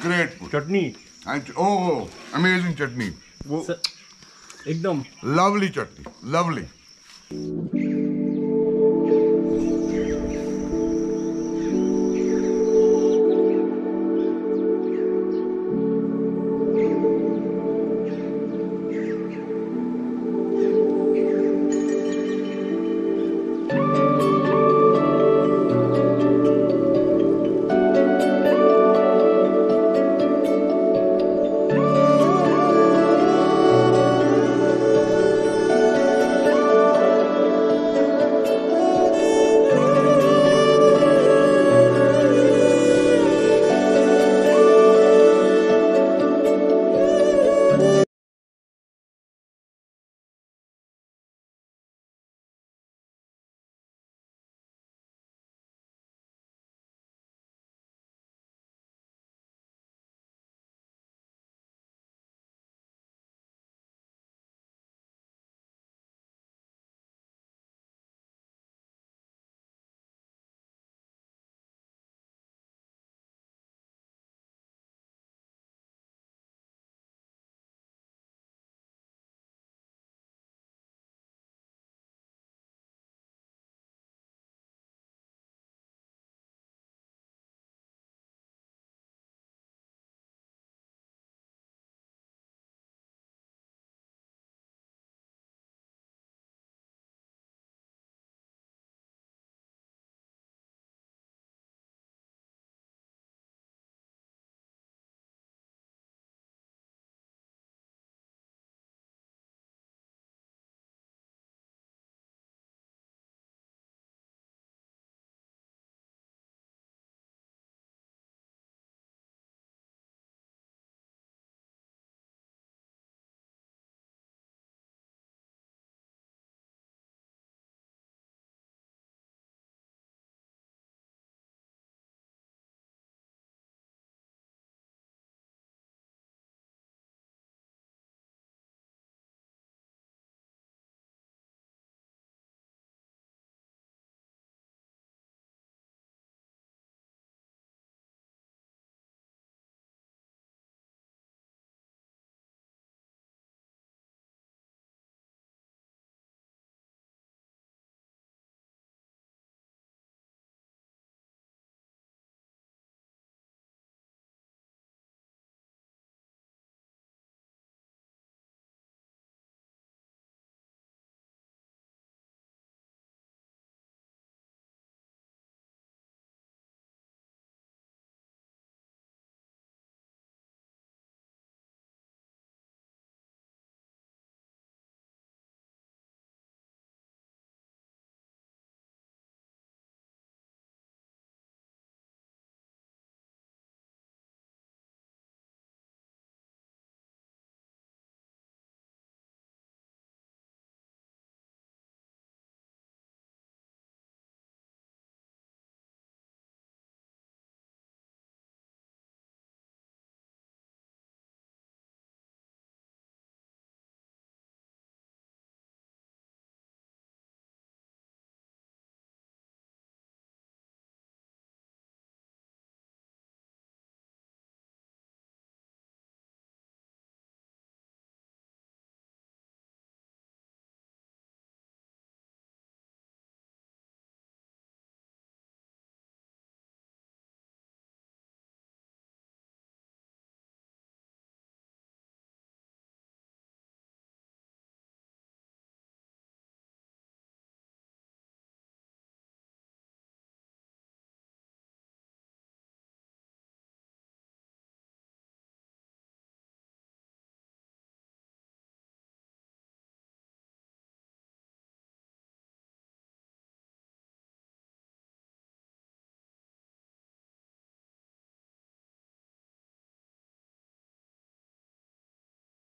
great food. चटनी Oh, amazing chutney. एकदम Lovely chutney. Lovely.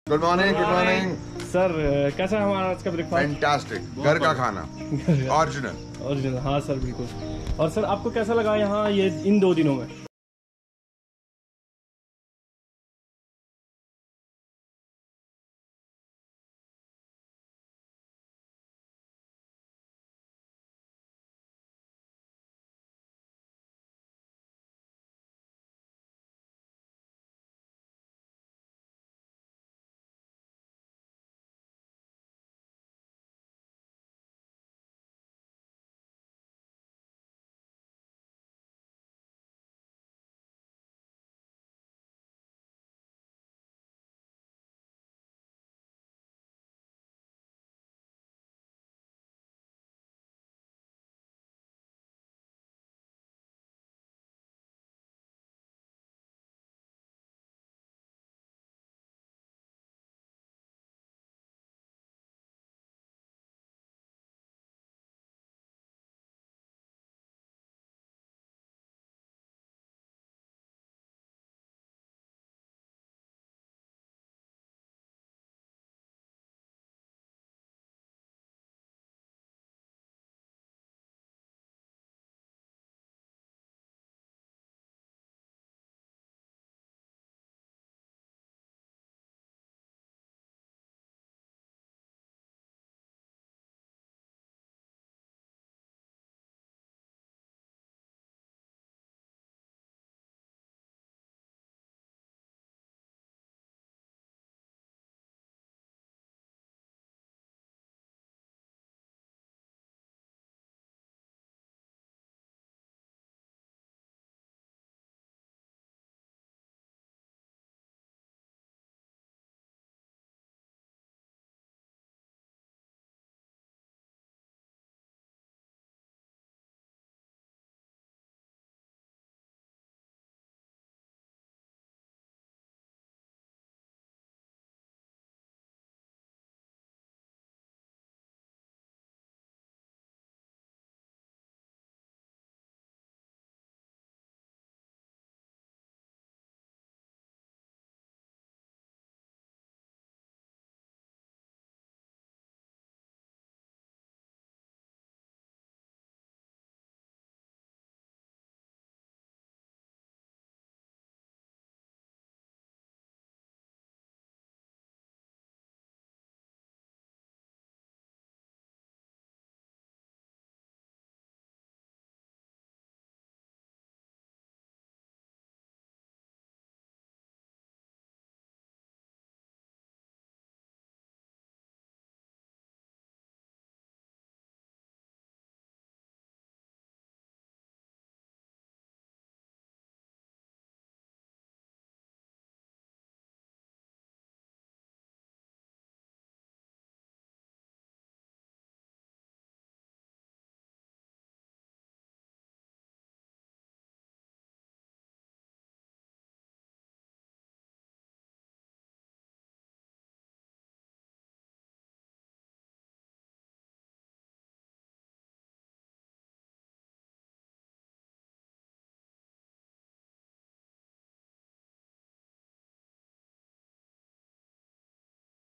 Good morning, good morning. Sir कैसा है हमारा आज का ब्रेकफास्ट? Fantastic. घर का खाना. Original. हाँ सर बिल्कुल। और सर आपको कैसा लगा यहाँ ये इन 2 दिनों में?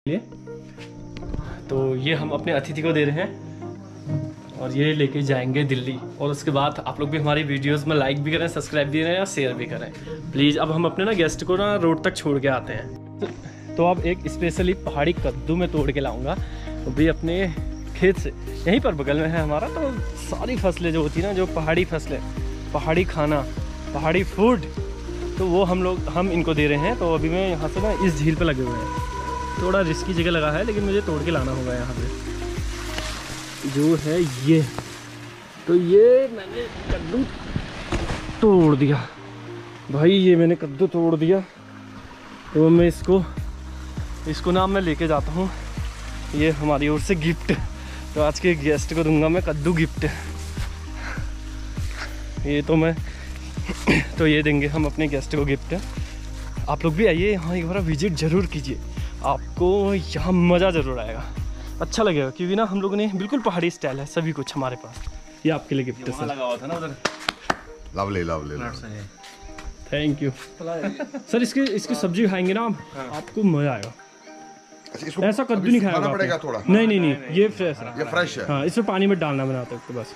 लिए। तो ये हम अपने अतिथि को दे रहे हैं और ये लेके जाएंगे दिल्ली। और उसके बाद आप लोग भी हमारी वीडियोस में लाइक भी करें, सब्सक्राइब भी करें और शेयर भी करें प्लीज़। अब हम अपने ना गेस्ट को ना रोड तक छोड़ के आते हैं। तो अब एक स्पेशली पहाड़ी कद्दू में तोड़ के लाऊंगा, वो भी अपने खेत से, यहीं पर बगल में है हमारा। तो सारी फसलें जो होती है ना, जो पहाड़ी फसलें, पहाड़ी खाना, पहाड़ी फूड, तो वो हम इनको दे रहे हैं। तो अभी मैं यहाँ से ना इस झील पे लगे हुए हैं, थोड़ा रिस्की जगह लगा है लेकिन मुझे तोड़ के लाना होगा यहाँ पे जो है ये। तो ये मैंने कद्दू तोड़ दिया भाई, ये मैंने कद्दू तोड़ दिया। तो मैं इसको ना मैं लेके जाता हूँ, ये हमारी ओर से गिफ्ट। तो आज के गेस्ट को दूंगा मैं कद्दू गिफ्ट। ये तो मैं तो ये देंगे हम अपने गेस्ट को गिफ्ट। आप लोग भी आइए यहाँ एक बार विजिट ज़रूर कीजिए, आपको यहाँ मज़ा ज़रूर आएगा, अच्छा लगेगा। क्योंकि ना हम लोगों ने बिल्कुल पहाड़ी स्टाइल है सभी कुछ हमारे पास। ये आपके लिए गिफ्ट है, लगा हुआ था ना उधर। Lovely thank you sir. इसकी सब्जी खाएंगे ना आप, आपको मज़ा आएगा। ऐसा कद्दू नहीं खाएगा पड़ेगा थोड़ा। नहीं, ये फ्रेश है, ये फ्रेश है। हाँ, इसमें पानी में डालना बनाते हो बस।